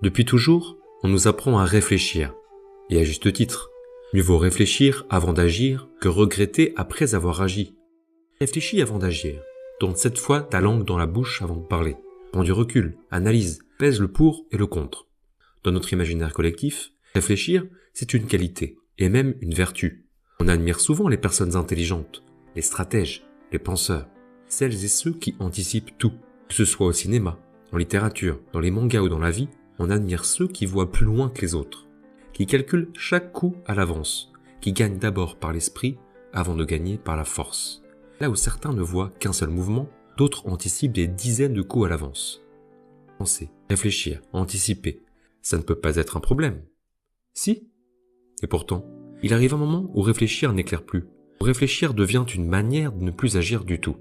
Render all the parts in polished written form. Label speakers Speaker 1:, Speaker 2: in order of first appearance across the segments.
Speaker 1: Depuis toujours, on nous apprend à réfléchir. Et à juste titre. Mieux vaut réfléchir avant d'agir que regretter après avoir agi. Réfléchis avant d'agir. Tourne 7 fois ta langue dans la bouche avant de parler. Prends du recul, analyse, pèse le pour et le contre. Dans notre imaginaire collectif, réfléchir, c'est une qualité, et même une vertu. On admire souvent les personnes intelligentes, les stratèges, les penseurs, celles et ceux qui anticipent tout. Que ce soit au cinéma, en littérature, dans les mangas ou dans la vie, on admire ceux qui voient plus loin que les autres, qui calculent chaque coup à l'avance, qui gagnent d'abord par l'esprit avant de gagner par la force. Là où certains ne voient qu'un seul mouvement, d'autres anticipent des dizaines de coups à l'avance. Penser, réfléchir, anticiper, ça ne peut pas être un problème. Si. Et pourtant, il arrive un moment où réfléchir n'éclaire plus, où réfléchir devient une manière de ne plus agir du tout.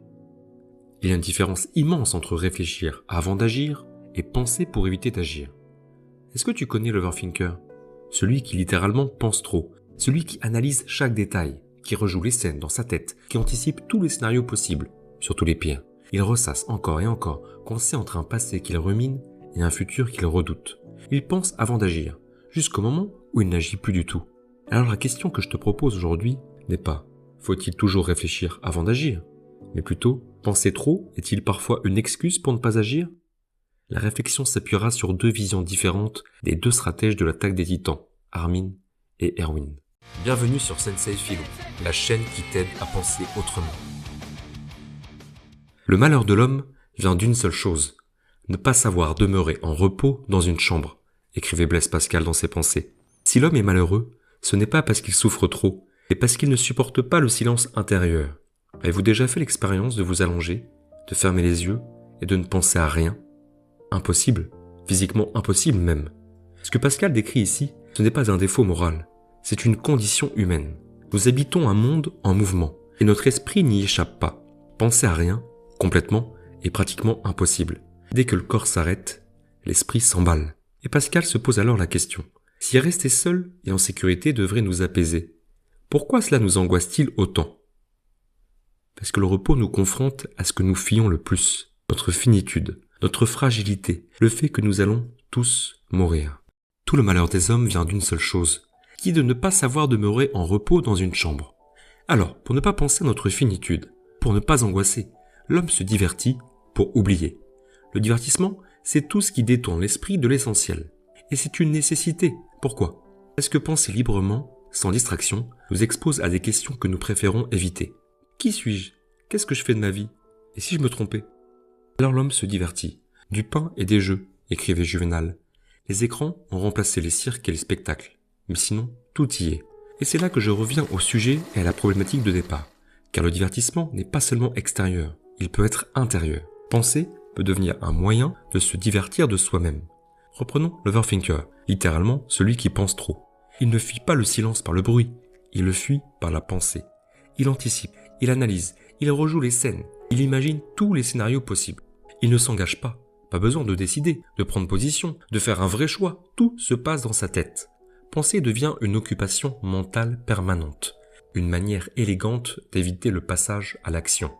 Speaker 1: Il y a une différence immense entre réfléchir avant d'agir et penser pour éviter d'agir. Est-ce que tu connais l'overthinker ? Celui qui littéralement pense trop, celui qui analyse chaque détail, qui rejoue les scènes dans sa tête, qui anticipe tous les scénarios possibles, surtout les pires. Il ressasse encore et encore, coincé entre un passé qu'il rumine et un futur qu'il redoute. Il pense avant d'agir, jusqu'au moment où il n'agit plus du tout. Alors la question que je te propose aujourd'hui n'est pas « faut-il toujours réfléchir avant d'agir ?» mais plutôt « penser trop est-il parfois une excuse pour ne pas agir ?» La réflexion s'appuiera sur 2 visions différentes des 2 stratèges de l'attaque des titans, Armin et Erwin. Bienvenue sur Sensei Philo, la chaîne qui t'aide à penser autrement. Le malheur de l'homme vient d'une seule chose, ne pas savoir demeurer en repos dans une chambre, écrivait Blaise Pascal dans ses pensées. Si l'homme est malheureux, ce n'est pas parce qu'il souffre trop, mais parce qu'il ne supporte pas le silence intérieur. Avez-vous déjà fait l'expérience de vous allonger, de fermer les yeux et de ne penser à rien ? Impossible, physiquement impossible même. Ce que Pascal décrit ici, ce n'est pas un défaut moral, c'est une condition humaine. Nous habitons un monde en mouvement, et notre esprit n'y échappe pas. Penser à rien, complètement, est pratiquement impossible. Dès que le corps s'arrête, l'esprit s'emballe. Et Pascal se pose alors la question, si rester seul et en sécurité devrait nous apaiser, pourquoi cela nous angoisse-t-il autant ? Parce que le repos nous confronte à ce que nous fuyons le plus, notre finitude, notre fragilité, le fait que nous allons tous mourir. Tout le malheur des hommes vient d'une seule chose, qui est de ne pas savoir demeurer en repos dans une chambre. Alors, pour ne pas penser à notre finitude, pour ne pas angoisser, l'homme se divertit pour oublier. Le divertissement, c'est tout ce qui détourne l'esprit de l'essentiel. Et c'est une nécessité. Pourquoi ? Parce que penser librement, sans distraction, nous expose à des questions que nous préférons éviter. Qui suis-je ? Qu'est-ce que je fais de ma vie ? Et si je me trompais ? Alors l'homme se divertit. Du pain et des jeux, écrivait Juvénal. Les écrans ont remplacé les cirques et les spectacles. Mais sinon, tout y est. Et c'est là que je reviens au sujet et à la problématique de départ. Car le divertissement n'est pas seulement extérieur, il peut être intérieur. Penser peut devenir un moyen de se divertir de soi-même. Reprenons l'overthinker, littéralement celui qui pense trop. Il ne fuit pas le silence par le bruit, il le fuit par la pensée. Il anticipe, il analyse, il rejoue les scènes, il imagine tous les scénarios possibles. Il ne s'engage pas besoin de décider, de prendre position, de faire un vrai choix, tout se passe dans sa tête. Penser devient une occupation mentale permanente, une manière élégante d'éviter le passage à l'action.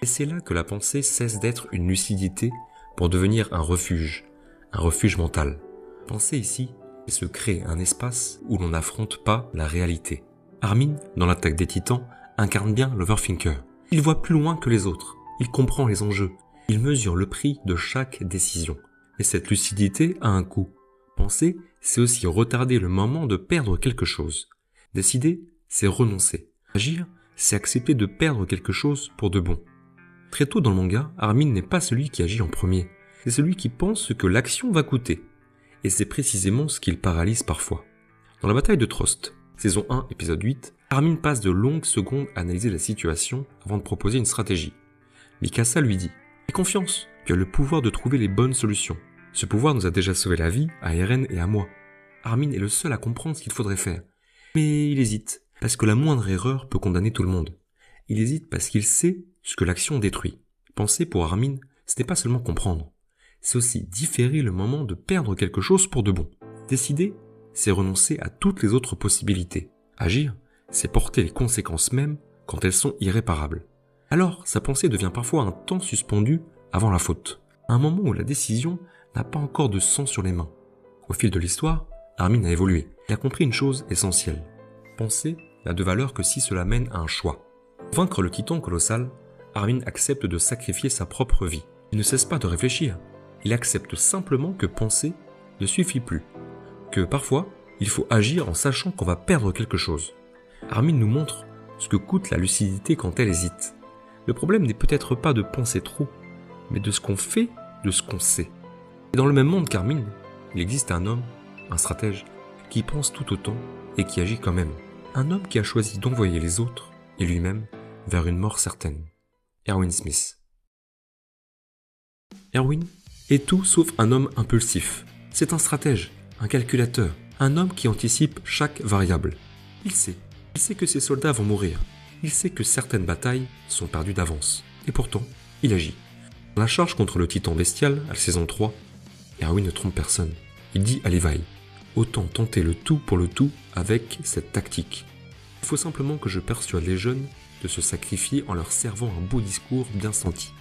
Speaker 1: Et c'est là que la pensée cesse d'être une lucidité pour devenir un refuge mental. Penser ici, c'est se créer un espace où l'on n'affronte pas la réalité. Armin, dans l'attaque des titans, incarne bien l'overthinker. Il voit plus loin que les autres, il comprend les enjeux, il mesure le prix de chaque décision. Et cette lucidité a un coût. Penser, c'est aussi retarder le moment de perdre quelque chose. Décider, c'est renoncer. Agir, c'est accepter de perdre quelque chose pour de bon. Très tôt dans le manga, Armin n'est pas celui qui agit en premier. C'est celui qui pense ce que l'action va coûter. Et c'est précisément ce qu'il paralyse parfois. Dans la bataille de Trost, saison 1, épisode 8, Armin passe de longues secondes à analyser la situation avant de proposer une stratégie. Mikasa lui dit « Aie confiance, tu as le pouvoir de trouver les bonnes solutions. Ce pouvoir nous a déjà sauvé la vie à Eren et à moi. » Armin est le seul à comprendre ce qu'il faudrait faire. Mais il hésite, parce que la moindre erreur peut condamner tout le monde. Il hésite parce qu'il sait ce que l'action détruit. Penser pour Armin, ce n'est pas seulement comprendre. C'est aussi différer le moment de perdre quelque chose pour de bon. Décider, c'est renoncer à toutes les autres possibilités. Agir, c'est porter les conséquences même quand elles sont irréparables. Alors, sa pensée devient parfois un temps suspendu avant la faute. Un moment où la décision n'a pas encore de sang sur les mains. Au fil de l'histoire, Armin a évolué. Il a compris une chose essentielle. Penser n'a de valeur que si cela mène à un choix. Pour vaincre le titan colossal, Armin accepte de sacrifier sa propre vie. Il ne cesse pas de réfléchir. Il accepte simplement que penser ne suffit plus. Que parfois, il faut agir en sachant qu'on va perdre quelque chose. Armin nous montre ce que coûte la lucidité quand elle hésite. Le problème n'est peut-être pas de penser trop, mais de ce qu'on fait, de ce qu'on sait. Et dans le même monde qu'Armin, il existe un homme, un stratège, qui pense tout autant et qui agit quand même. Un homme qui a choisi d'envoyer les autres et lui-même vers une mort certaine. Erwin Smith. Erwin est tout sauf un homme impulsif. C'est un stratège, un calculateur, un homme qui anticipe chaque variable. Il sait que ses soldats vont mourir. Il sait que certaines batailles sont perdues d'avance. Et pourtant, il agit. Dans la charge contre le titan bestial, à la saison 3, Erwin ne trompe personne. Il dit à Levi, autant tenter le tout pour le tout avec cette tactique. Il faut simplement que je persuade les jeunes de se sacrifier en leur servant un beau discours bien senti.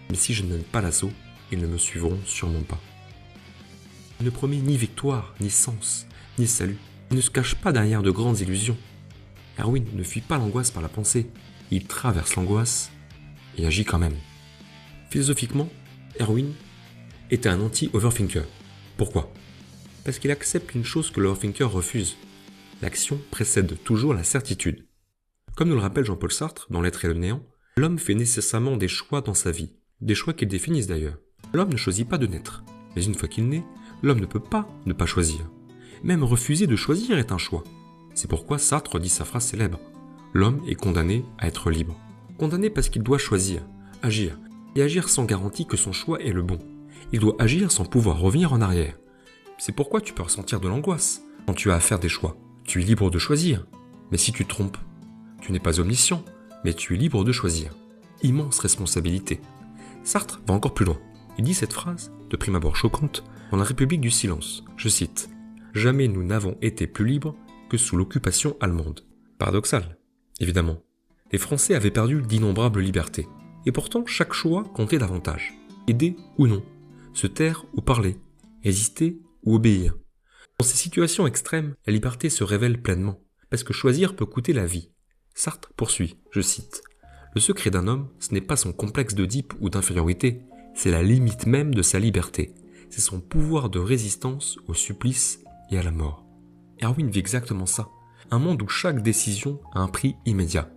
Speaker 1: Mais si je ne donne pas l'assaut, ils ne me suivront sûrement pas. Il ne promet ni victoire, ni sens, ni salut. Il ne se cache pas derrière de grandes illusions. Erwin ne fuit pas l'angoisse par la pensée. Il traverse l'angoisse et agit quand même. Philosophiquement, Erwin était un anti-overthinker. Pourquoi ? Parce qu'il accepte une chose que l'overthinker refuse. L'action précède toujours la certitude. Comme nous le rappelle Jean-Paul Sartre dans L'être et le néant, l'homme fait nécessairement des choix dans sa vie, des choix qu'il définissent d'ailleurs. L'homme ne choisit pas de naître, mais une fois qu'il naît, l'homme ne peut pas ne pas choisir. Même refuser de choisir est un choix. C'est pourquoi Sartre dit sa phrase célèbre. L'homme est condamné à être libre. Condamné parce qu'il doit choisir, agir, et agir sans garantie que son choix est le bon. Il doit agir sans pouvoir revenir en arrière. C'est pourquoi tu peux ressentir de l'angoisse quand tu as à faire des choix. Tu es libre de choisir, mais si tu te trompes, tu n'es pas omniscient, mais tu es libre de choisir. Immense responsabilité. Sartre va encore plus loin. Il dit cette phrase, de prime abord choquante, dans La République du silence. Je cite « Jamais nous n'avons été plus libres que sous l'occupation allemande. » Paradoxal, évidemment. Les Français avaient perdu d'innombrables libertés. Et pourtant, chaque choix comptait davantage. Aider ou non. Se taire ou parler. Résister ou obéir. Dans ces situations extrêmes, la liberté se révèle pleinement. Parce que choisir peut coûter la vie. Sartre poursuit, je cite « Le secret d'un homme, ce n'est pas son complexe d'Oedipe ou d'infériorité, c'est la limite même de sa liberté. C'est son pouvoir de résistance au supplice et à la mort. » Erwin vit exactement ça. Un monde où chaque décision a un prix immédiat.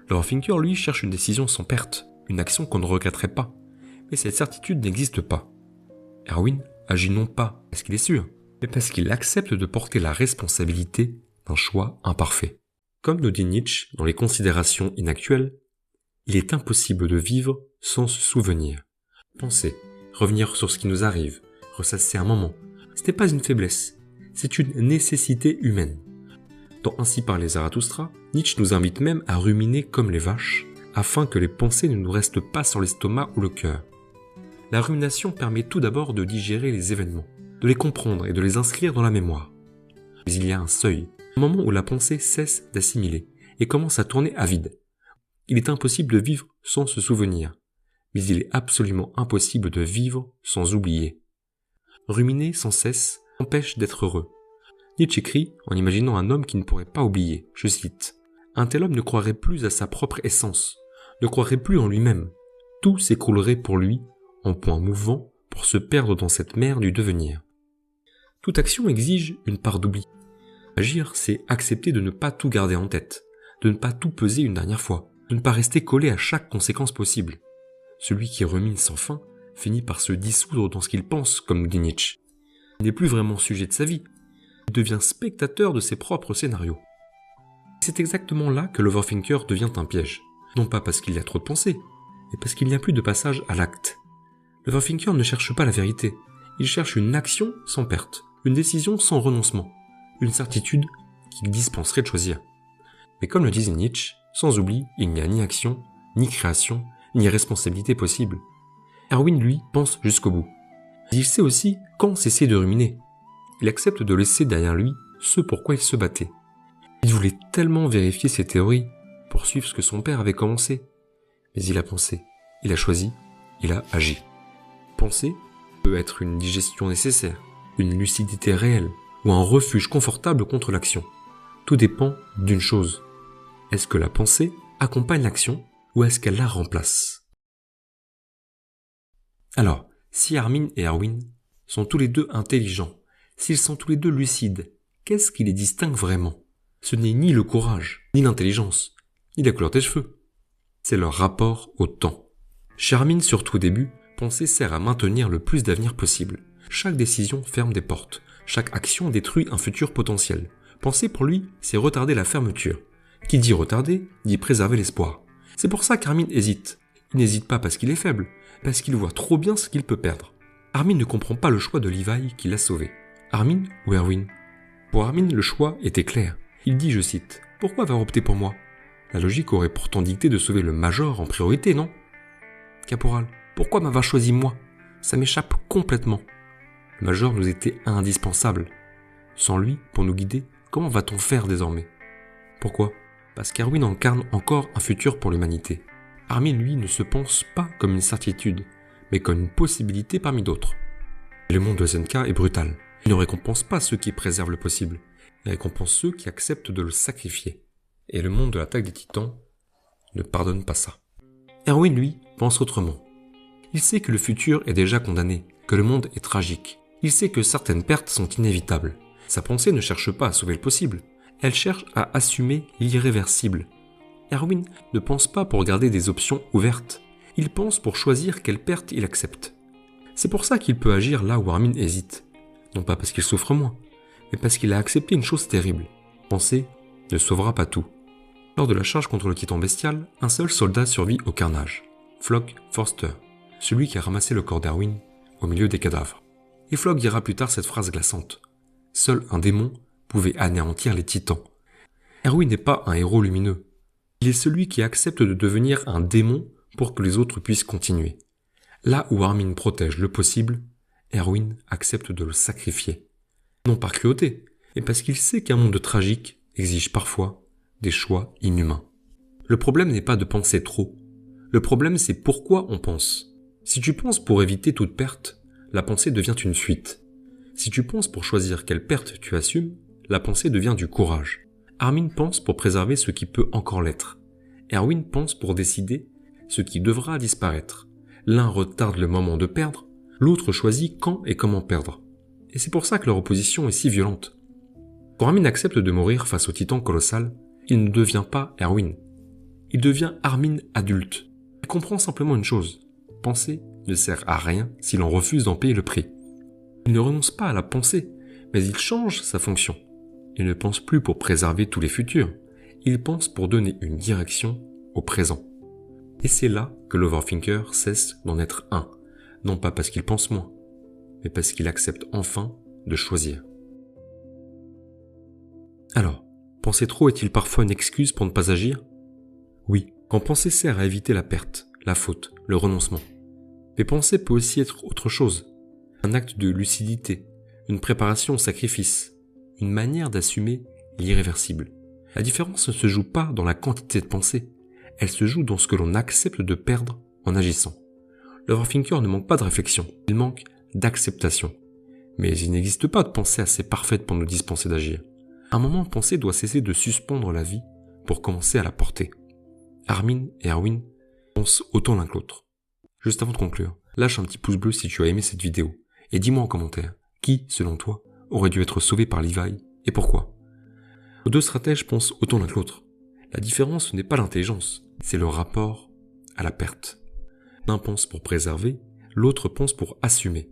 Speaker 1: L'overthinker, lui, cherche une décision sans perte, une action qu'on ne regretterait pas. Mais cette certitude n'existe pas. Erwin agit non pas parce qu'il est sûr, mais parce qu'il accepte de porter la responsabilité d'un choix imparfait. Comme nous dit Nietzsche dans les Considérations inactuelles, il est impossible de vivre sans se souvenir. Penser, revenir sur ce qui nous arrive, ressasser un moment, ce n'est pas une faiblesse, c'est une nécessité humaine. Dans Ainsi parlait Zarathustra, Nietzsche nous invite même à ruminer comme les vaches, afin que les pensées ne nous restent pas sur l'estomac ou le cœur. La rumination permet tout d'abord de digérer les événements, de les comprendre et de les inscrire dans la mémoire. Mais il y a un seuil, un moment où la pensée cesse d'assimiler et commence à tourner à vide. Il est impossible de vivre sans se souvenir, mais il est absolument impossible de vivre sans oublier. Ruminer sans cesse empêche d'être heureux. Nietzsche écrit en imaginant un homme qui ne pourrait pas oublier, je cite « Un tel homme ne croirait plus à sa propre essence, ne croirait plus en lui-même. Tout s'écroulerait pour lui en point mouvant pour se perdre dans cette mer du devenir. » Toute action exige une part d'oubli. Agir, c'est accepter de ne pas tout garder en tête, de ne pas tout peser une dernière fois, de ne pas rester collé à chaque conséquence possible. Celui qui rumine sans fin finit par se dissoudre dans ce qu'il pense, comme dit Nietzsche. Il n'est plus vraiment sujet de sa vie, il devient spectateur de ses propres scénarios. C'est exactement là que l'overthinker devient un piège. Non pas parce qu'il y a trop de pensées, mais parce qu'il n'y a plus de passage à l'acte. L'overthinker ne cherche pas la vérité, il cherche une action sans perte, une décision sans renoncement, une certitude qui dispenserait de choisir. Mais comme le disait Nietzsche, sans oubli, il n'y a ni action, ni création, ni responsabilité possible. Erwin, lui, pense jusqu'au bout. Il sait aussi quand cesser de ruminer. Il accepte de laisser derrière lui ce pourquoi il se battait. Il voulait tellement vérifier ses théories, poursuivre ce que son père avait commencé. Mais il a pensé, il a choisi, il a agi. Penser peut être une digestion nécessaire, une lucidité réelle ou un refuge confortable contre l'action. Tout dépend d'une chose. Est-ce que la pensée accompagne l'action ou est-ce qu'elle la remplace? Alors, si Armin et Erwin sont tous les deux intelligents, s'ils sont tous les deux lucides, qu'est-ce qui les distingue vraiment? Ce n'est ni le courage, ni l'intelligence, ni la couleur des cheveux. C'est leur rapport au temps. Chez Armin, surtout au début, penser sert à maintenir le plus d'avenir possible. Chaque décision ferme des portes. Chaque action détruit un futur potentiel. Penser pour lui, c'est retarder la fermeture. Qui dit retarder, dit préserver l'espoir. C'est pour ça qu'Armin hésite. Il n'hésite pas parce qu'il est faible, parce qu'il voit trop bien ce qu'il peut perdre. Armin ne comprend pas le choix de Levi qui l'a sauvé. Armin ou Erwin? Pour Armin, le choix était clair. Il dit, je cite, « Pourquoi avoir opté pour moi ?» La logique aurait pourtant dicté de sauver le Major en priorité, non? Caporal, pourquoi m'avoir choisi moi? Ça m'échappe complètement. Le Major nous était indispensable. Sans lui, pour nous guider, comment va-t-on faire désormais? Pourquoi? Parce qu'Erwin incarne encore un futur pour l'humanité. Armin, lui, ne se pense pas comme une certitude, mais comme une possibilité parmi d'autres. Et le monde de SNK est brutal. Il ne récompense pas ceux qui préservent le possible. Il récompense ceux qui acceptent de le sacrifier. Et le monde de l'attaque des titans ne pardonne pas ça. Erwin, lui, pense autrement. Il sait que le futur est déjà condamné, que le monde est tragique. Il sait que certaines pertes sont inévitables. Sa pensée ne cherche pas à sauver le possible. Elle cherche à assumer l'irréversible. Erwin ne pense pas pour garder des options ouvertes. Il pense pour choisir quelle perte il accepte. C'est pour ça qu'il peut agir là où Armin hésite. Non pas parce qu'il souffre moins, mais parce qu'il a accepté une chose terrible. Penser ne sauvera pas tout. Lors de la charge contre le titan bestial, un seul soldat survit au carnage. Flock Forster, celui qui a ramassé le corps d'Erwin au milieu des cadavres. Et Flock dira plus tard cette phrase glaçante. Seul un démon pouvait anéantir les titans. Erwin n'est pas un héros lumineux. Il est celui qui accepte de devenir un démon pour que les autres puissent continuer. Là où Armin protège le possible, Erwin accepte de le sacrifier. Non par cruauté, mais parce qu'il sait qu'un monde tragique exige parfois des choix inhumains. Le problème n'est pas de penser trop. Le problème, c'est pourquoi on pense. Si tu penses pour éviter toute perte, la pensée devient une fuite. Si tu penses pour choisir quelle perte tu assumes, la pensée devient du courage. Armin pense pour préserver ce qui peut encore l'être. Erwin pense pour décider ce qui devra disparaître. L'un retarde le moment de perdre, l'autre choisit quand et comment perdre. Et c'est pour ça que leur opposition est si violente. Quand Armin accepte de mourir face au titan colossal, il ne devient pas Erwin. Il devient Armin adulte. Il comprend simplement une chose. Penser ne sert à rien si l'on refuse d'en payer le prix. Il ne renonce pas à la pensée, mais il change sa fonction. Il ne pense plus pour préserver tous les futurs. Il pense pour donner une direction au présent. Et c'est là que l'Overthinker cesse d'en être un. Non pas parce qu'il pense moins, mais parce qu'il accepte enfin de choisir. Alors, penser trop est-il parfois une excuse pour ne pas agir? Oui, quand penser sert à éviter la perte, la faute, le renoncement. Mais penser peut aussi être autre chose. Un acte de lucidité, une préparation au sacrifice, une manière d'assumer l'irréversible. La différence ne se joue pas dans la quantité de pensée, elle se joue dans ce que l'on accepte de perdre en agissant. L'Overthinker ne manque pas de réflexion, il manque d'acceptation. Mais il n'existe pas de pensée assez parfaite pour nous dispenser d'agir. Un moment, penser doit cesser de suspendre la vie pour commencer à la porter. Armin et Erwin pensent autant l'un que l'autre. Juste avant de conclure, lâche un petit pouce bleu si tu as aimé cette vidéo, et dis-moi en commentaire, qui, selon toi, aurait dû être sauvé par Levi, et pourquoi? Nos deux stratèges pensent autant l'un que l'autre. La différence, ce n'est pas l'intelligence, c'est le rapport à la perte. L'un pense pour préserver, l'autre pense pour assumer.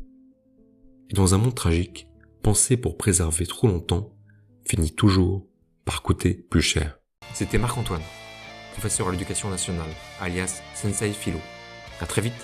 Speaker 1: Et dans un monde tragique, penser pour préserver trop longtemps finit toujours par coûter plus cher. C'était Marc-Antoine, professeur à l'éducation nationale, alias Sensei Philo. À très vite.